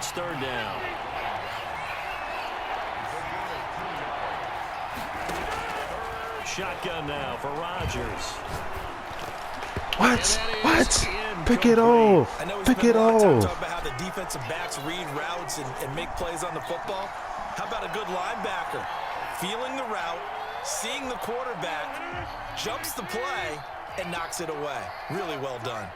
it's third down. Shotgun now for Rodgers. What? Pick it off. Pick it off. Talk about how the defensive backs read routes and make plays on the football. How about a good linebacker? Feeling the route, seeing the quarterback, jumps the play, and knocks it away. Really well done.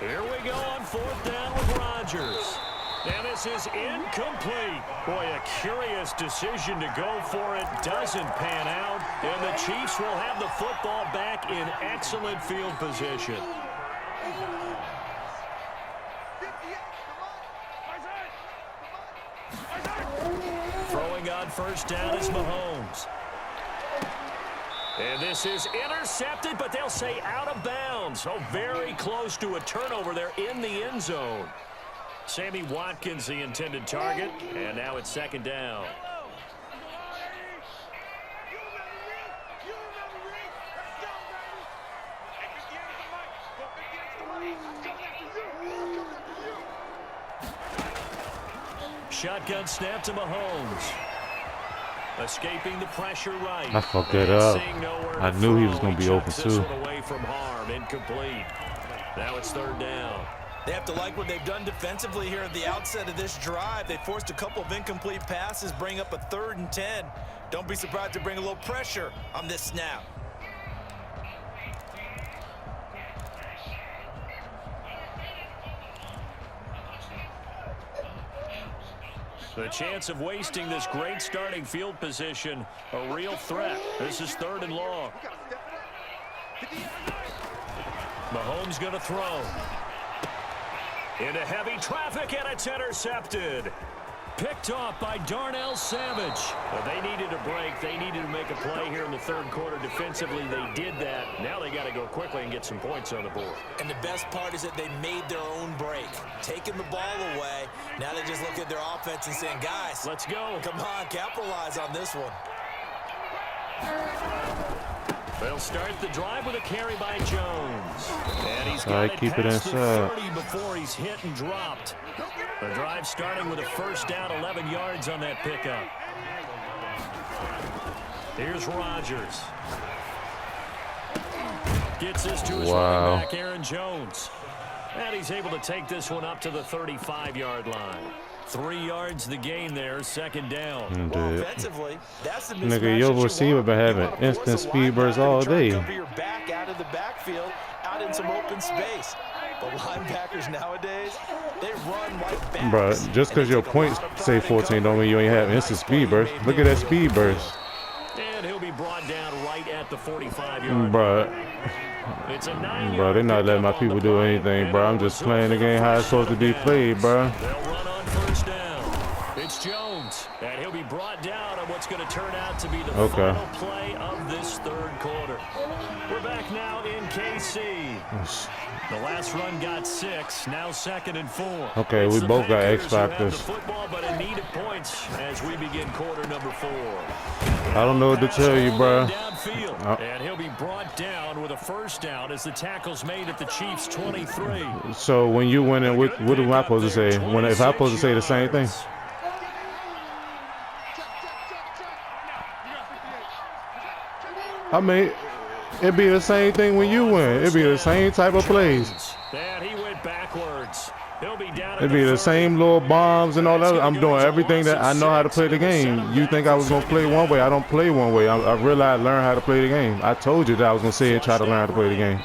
Here we go on fourth down with Rodgers. And this is incomplete. Boy, a curious decision to go for it. Doesn't pan out. And the Chiefs will have the football back in excellent field position. Throwing on first down is Mahomes. And this is intercepted, but they'll say out of bounds. So very close to a turnover there in the end zone. Sammy Watkins, the intended target, and now it's second down. Shotgun snap to Mahomes. Escaping the pressure right. I fucked it up. I knew he was going to be open too. Away from harm, incomplete. Now it's third down. They have to like what they've done defensively here at the outset of this drive. They forced a couple of incomplete passes, bring up a 3rd and 10. Don't be surprised to bring a little pressure on this snap. The chance of wasting this great starting field position, a real threat. This is 3rd and long. Mahomes going to throw. Into heavy traffic, and it's intercepted. Picked off by Darnell Savage. But they needed a break. They needed to make a play here in the 3rd quarter defensively. They did that. Now they got to go quickly and get some points on the board. And the best part is that they made their own break. Taking the ball away. Now they just look at their offense and saying, guys, let's go. Come on, capitalize on this one. They'll start the drive with a carry by Jones. And he's got it keep it past the inside. 30 before he's hit and dropped. The drive starting with a first down, 11 yards on that pickup. Here's Rodgers. Gets this to his running back, Aaron Jones. And he's able to take this one up to the 35-yard line. 3 yards the gain there, second down. Well, offensively, that's the nigga, your receiver been having instant speed bursts all day. Cover your back out of the backfield, out in some open space. The linebackers nowadays, they run like backs. Bro, just because your points say 14 don't mean you ain't having instant speed burst. Look at that speed burst. And he'll be brought down right at the 45-yard line. It's a 9-yard. Bro, they're not letting my people do anything, bro. I'm just playing the game how it's supposed to be played, bro. They'll run on first down. It's Jones, and he'll be brought down on what's going to turn out to be the final play of this 3rd quarter. We're back now in KC. The last run got 6, now 2nd and 4. Okay, we both got X factors. Football, but in need of points as we begin quarter number 4. I don't know what to tell you, bro. And he'll be brought down with a first down as the tackle's made at the Chiefs' 23. So when you win in, what am I supposed to say? If I'm supposed to say the same thing? I mean, it'd be the same thing when you win. It'd be the same type of plays. And he went backwards. He'll be down. It'd be the same little bombs and all that. I'm doing everything that I know how to play the game. You think I was gonna play one way? I don't play one way. I realized learn how to play the game. I told you that I was gonna say it, try to learn how to play the game.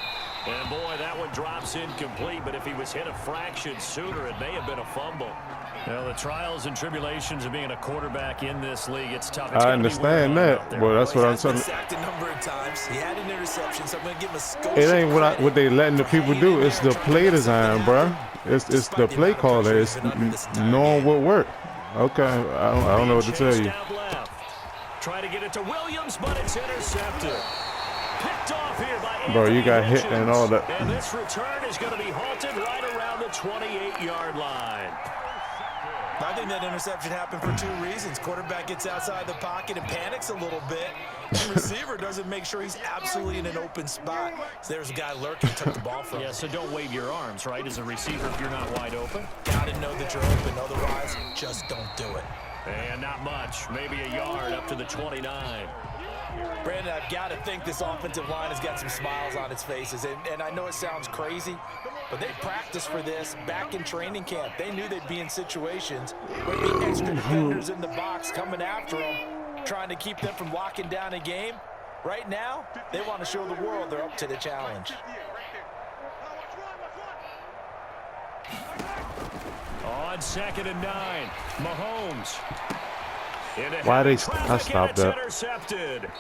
And boy, that one drops incomplete. But if he was hit a fraction sooner, it may have been a fumble. Well, the trials and tribulations of being a quarterback in this league, it's tough. I understand that, but that's what I'm saying. Sacked a number of times. He had an interception, so I'm gonna give him a scope. It ain't what they letting the people do. It's the play design, bro. It's the play caller. It's knowing what work. Okay, I don't know what to tell you. Try to get it to Williams, but it's intercepted. Picked off here by bro, you got hit and all that. And this return is going to be halted right around the 28-yard line. I think that interception happened for two reasons. Quarterback gets outside the pocket and panics a little bit. And receiver doesn't make sure he's absolutely in an open spot. So there's a guy lurking, took the ball from him. Yeah, so don't wave your arms, right, as a receiver if you're not wide open. Gotta know that you're open. Otherwise, just don't do it. And not much. Maybe a yard up to the 29. Brandon, I've got to think this offensive line has got some smiles on its faces. And I know it sounds crazy, but they practiced for this back in training camp. They knew they'd be in situations where the extra defenders in the box coming after them, trying to keep them from locking down a game. Right now, they want to show the world they're up to the challenge. On 2nd and 9, Mahomes. Why they? I stopped that. Intercepted.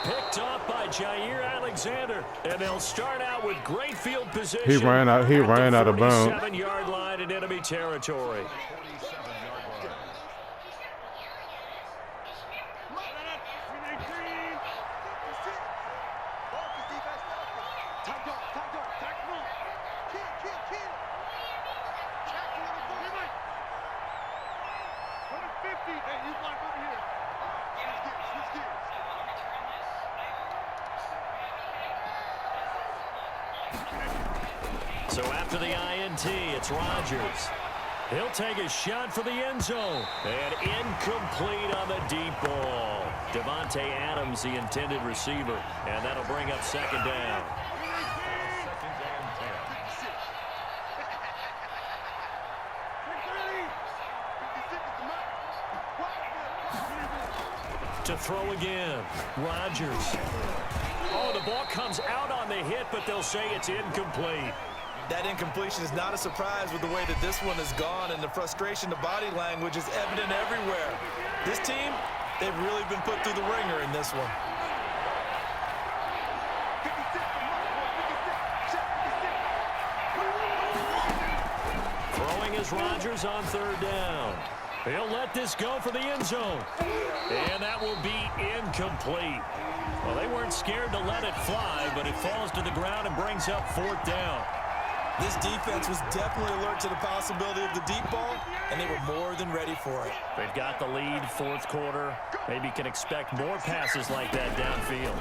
Picked off by Jair Alexander, and they'll start out with great field position. He ran out. He ran out of bounds. 7-yard line in enemy territory. So after the INT, it's Rodgers. He'll take a shot for the end zone. And incomplete on the deep ball. Devontae Adams, the intended receiver. And that'll bring up 2nd down. To throw again, Rodgers. Oh, the ball comes out on the hit, but they'll say it's incomplete. That incompletion is not a surprise with the way that this one has gone, and the frustration, the body language is evident everywhere. This team, they've really been put through the ringer in this one. Throwing is Rodgers on 3rd down. He'll let this go for the end zone. And that will be incomplete. Well, they weren't scared to let it fly, but it falls to the ground and brings up 4th down. This defense was definitely alert to the possibility of the deep ball, and they were more than ready for it. They've got the lead, 4th quarter. Maybe can expect more passes like that downfield.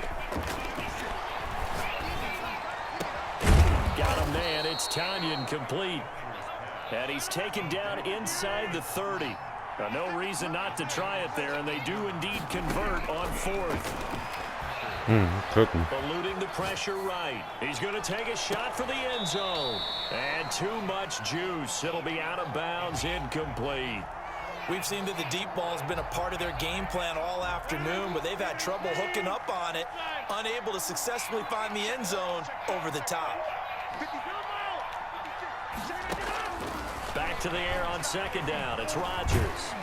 Got him, man. It's Tanyan complete. And he's taken down inside the 30. No reason not to try it there, and they do indeed convert on 4th. Cooking. Eluding the pressure right. He's going to take a shot for the end zone. And too much juice. It'll be out of bounds, incomplete. We've seen that the deep ball's been a part of their game plan all afternoon, but they've had trouble hooking up on it, unable to successfully find the end zone over the top. Back to the air on 2nd down. It's Rodgers.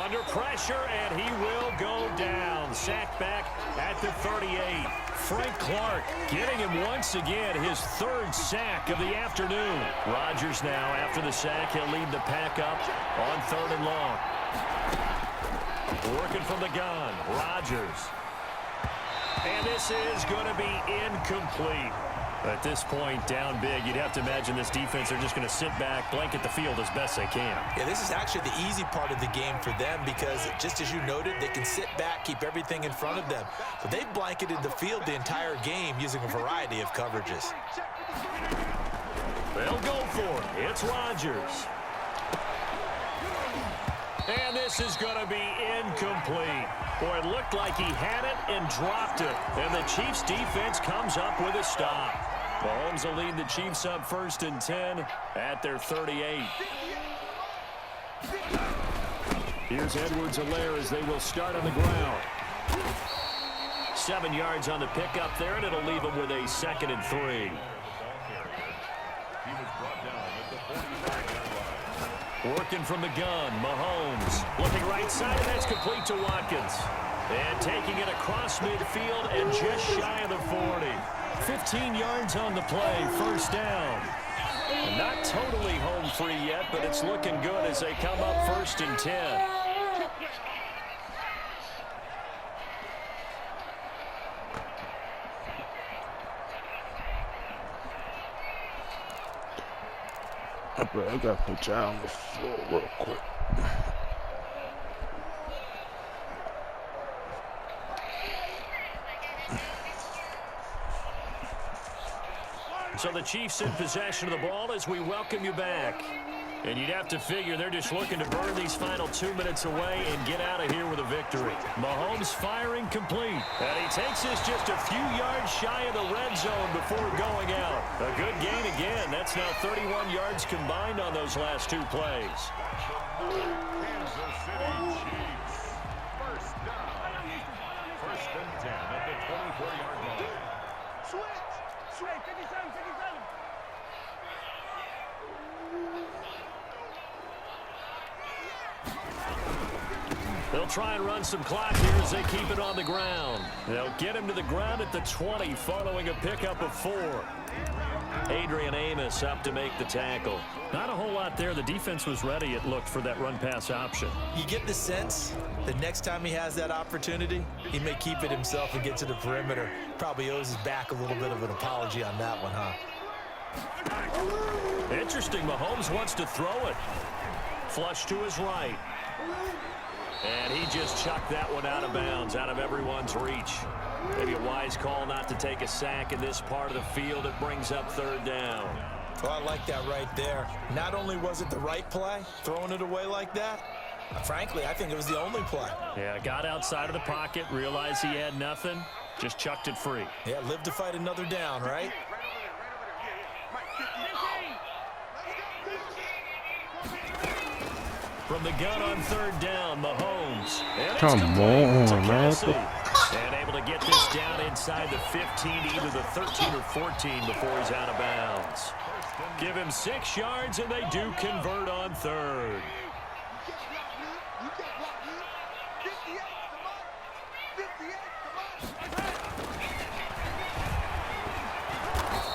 Under pressure, and he will go down. Sacked back at the 38. Frank Clark getting him once again, his 3rd sack of the afternoon. Rodgers now, after the sack, he'll lead the pack up on 3rd and long. Working from the gun, Rodgers. And this is going to be incomplete. At this point, down big, you'd have to imagine this defense are just going to sit back, blanket the field as best they can. Yeah, this is actually the easy part of the game for them because, just as you noted, they can sit back, keep everything in front of them. But they've blanketed the field the entire game using a variety of coverages. They'll go for it. It's Rodgers. And this is going to be incomplete. Boy, it looked like he had it and dropped it. And the Chiefs' defense comes up with a stop. Mahomes will lead the Chiefs up 1st and 10 at their 38. Here's Edwards-Helaire as they will start on the ground. 7 yards on the pickup there, and it'll leave them with a 2nd and 3. Working from the gun, Mahomes. Looking right side, and that's complete to Watkins. And taking it across midfield and just shy of the 40. 15 yards on the play, 1st down. And not totally home free yet, but it's looking good as they come up 1st and 10. I gotta put you on the floor real quick. So the Chiefs in possession of the ball as we welcome you back. And you'd have to figure they're just looking to burn these final 2 minutes away and get out of here with a victory. Mahomes firing complete. And he takes this just a few yards shy of the red zone before going out. A good gain again. That's now 31 yards combined on those last 2 plays. Kansas City Chiefs. First down. First and 10 at the 24-yard line. Switch. 57. They'll try and run some clock here as they keep it on the ground. They'll get him to the ground at the 20 following a pickup of 4. Adrian Amos up to make the tackle. Not a whole lot there. The defense was ready, it looked, for that run-pass option. You get the sense the next time he has that opportunity, he may keep it himself and get to the perimeter. Probably owes his back a little bit of an apology on that one, huh? Interesting. Mahomes wants to throw it. Flush to his right. And he just chucked that one out of bounds, out of everyone's reach. Maybe a wise call not to take a sack in this part of the field. It brings up 3rd down. Well, I like that right there. Not only was it the right play, throwing it away like that, frankly, I think it was the only play. Yeah, got outside of the pocket, realized he had nothing, just chucked it free. Yeah, live to fight another down, right? From the gun on 3rd down, Mahomes. Come on, man. And able to get this down inside the 15, either the 13 or 14 before he's out of bounds. Give him 6 yards, and they do convert on 3rd.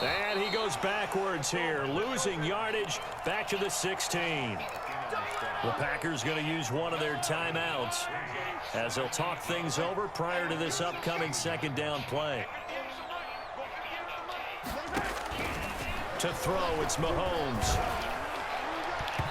And he goes backwards here, losing yardage back to the 16. The Packers going to use one of their timeouts as they'll talk things over prior to this upcoming 2nd down play. To throw, it's Mahomes.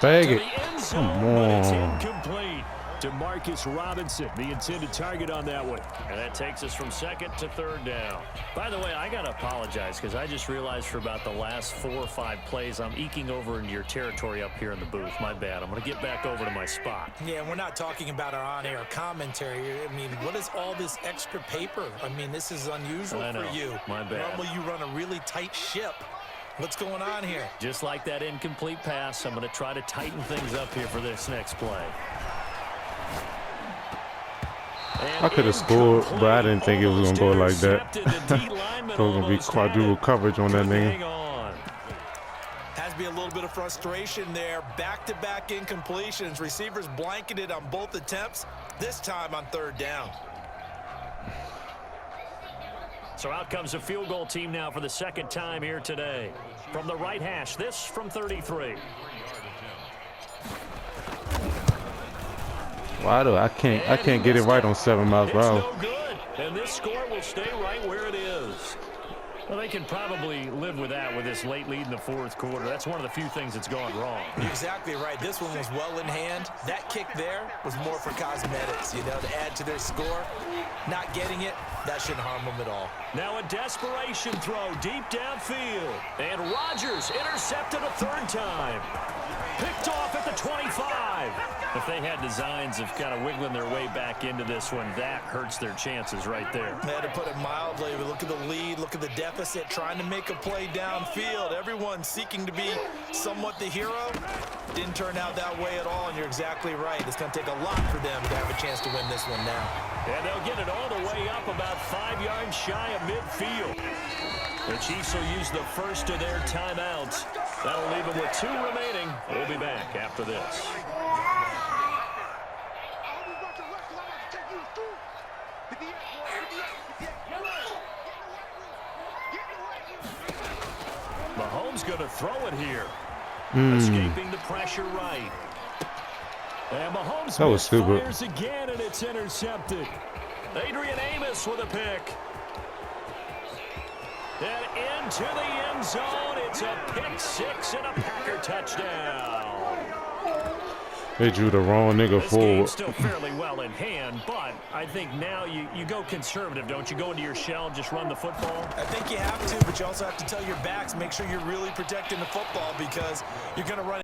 Bag To it. the end zone, Come but it's on. incomplete. To Marcus Robinson, the intended target on that one. And that takes us from 2nd to 3rd down. By the way, I got to apologize because I just realized for about the last 4 or 5 plays, I'm eking over into your territory up here in the booth. My bad. I'm going to get back over to my spot. Yeah, we're not talking about our on-air commentary. I mean, what is all this extra paper? I mean, this is unusual I know. for you. My bad. Normally you run a really tight ship. What's going on here? Just like that incomplete pass, I'm going to try to tighten things up here for this next play. I could have scored, but I didn't think it was going to go like that. It was going to be quadruple coverage on that name. Has to be a little bit of frustration there. Back-to-back incompletions. Receivers blanketed on both attempts, this time on 3rd down. So out comes a field goal team now for the 2nd time here today. From the right hash, this from 33. Why do I can't get it right on 7 miles per hour. It's no good, and this score will stay right where it is. Well, they can probably live with that with this late lead in the 4th quarter. That's one of the few things that's gone wrong. You're exactly right. This one was well in hand. That kick there was more for cosmetics, to add to their score. Not getting it, that shouldn't harm them at all. Now a desperation throw deep downfield. And Rodgers intercepted a 3rd time. Picked off at the 25. If they had designs of kind of wiggling their way back into this one, that hurts their chances right there. They had to put it mildly. But look at the lead, look at the deficit, trying to make a play downfield. Everyone seeking to be somewhat the hero. Didn't turn out that way at all, and you're exactly right. It's going to take a lot for them to have a chance to win this one now. And they'll get it all the way up about 5 yards shy of midfield. The Chiefs will use the first of their timeouts. That'll leave them with 2 remaining. We'll be back after this. Mahomes going to throw it here. Escaping the pressure right. And Mahomes That was stupid. fires again, and it's intercepted. Adrian Amos with a pick. And into the end zone. It's a pick 6 and a Packer touchdown. touchdown. They drew the wrong nigga This forward. game's still fairly well in hand, but I think now you go conservative, don't you? Go into your shell and just run the football. I think you have to, but you also have to tell your backs, make sure you're really protecting the football because you're going to run